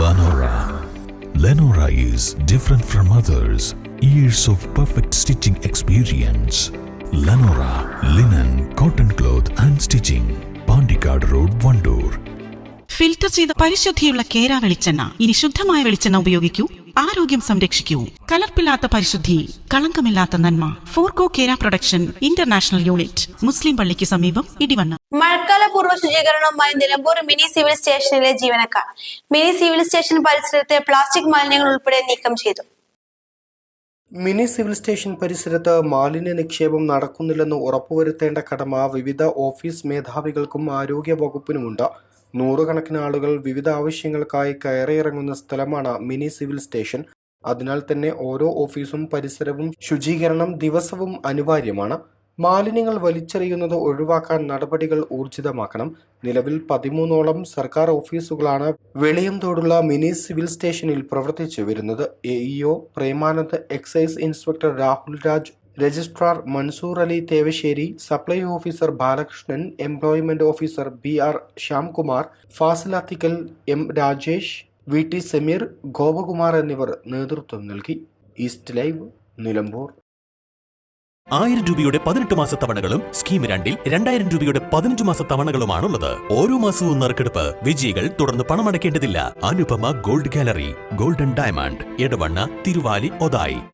Lenora. Lenora is different from others. Years of perfect stitching experience. Lenora linen, cotton cloth and stitching. Pandikad Road, Vandoor. Filter ചെയ്ത പരിശുദ്ധിയുള്ള കേര വെളിച്ചെണ്ണ. ഇനി ശുദ്ധമായ വെളിച്ചെണ്ണ ഉപയോഗിക്കൂ, ആരോഗ്യം സംരക്ഷിക്കൂ. കലർപ്പില്ലാത്ത പരിശുദ്ധി, കളങ്കമില്ലാത്ത നന്മ. ഫോർകോ കേര പ്രൊഡക്ഷൻ ഇന്റർനാഷണൽ യൂണിറ്റ്, മുസ്ലിം പള്ളിക്ക് സമീപം, ഇടിവണ്ണ. മഴക്കാല പൂർവ്വ ശുചീകരണവുമായി നിലമ്പൂർ മിനി സിവിൽ സ്റ്റേഷനിലെ ജീവനക്കാർ മിനി സിവിൽ സ്റ്റേഷൻ പരിസരത്തെ പ്ലാസ്റ്റിക് മാലിന്യങ്ങൾ ഉൾപ്പെടെ നീക്കം ചെയ്തു. മിനി സിവിൽ സ്റ്റേഷൻ പരിസരത്ത് മാലിന്യ നിക്ഷേപം നടക്കുന്നില്ലെന്ന് ഉറപ്പുവരുത്തേണ്ട കടമ വിവിധ ഓഫീസ് മേധാവികൾക്കും ആരോഗ്യ വകുപ്പിനുമുണ്ട്. നൂറുകണക്കിന് ആളുകൾ വിവിധ ആവശ്യങ്ങൾക്കായി കയറിയിറങ്ങുന്ന സ്ഥലമാണ് മിനി സിവിൽ സ്റ്റേഷൻ. അതിനാൽ തന്നെ ഓരോ ഓഫീസും പരിസരവും ശുചീകരണം ദിവസവും അനിവാര്യമാണ്. മാലിന്യങ്ങൾ വലിച്ചെറിയുന്നത് ഒഴിവാക്കാൻ നടപടികൾ ഊർജിതമാക്കണം. നിലവിൽ 13ഓളം സർക്കാർ ഓഫീസുകളാണ് വെളിയംതോടുള്ള മിനി സിവിൽ സ്റ്റേഷനിൽ പ്രവർത്തിച്ചു വരുന്നത്. AEO Premanand, excise inspector Rahul Raj, registrar Mansoor Ali Thevassery, supply officer Balakrishnan, employment officer BR Shyamkumar, Fasilathikkal, M Rajesh, VT Sameer, Gopakumar എന്നിവർ നേതൃത്വം നൽകി. East live, Nilambur. 1000 രൂപയുടെ 18 മാസ തവണകളും സ്കീം 2-ൽ 2000 രൂപയുടെ 15 മാസ തവണകളുമാണുള്ളത്. ഓരോ മാസവും നറുക്കെടുപ്പ്. വിജയികൾ തുടർന്ന് പണമടയ്ക്കേണ്ടതില്ല. Anupama gold gallery, golden diamond, Edavanna, Thiruvali, Othayi.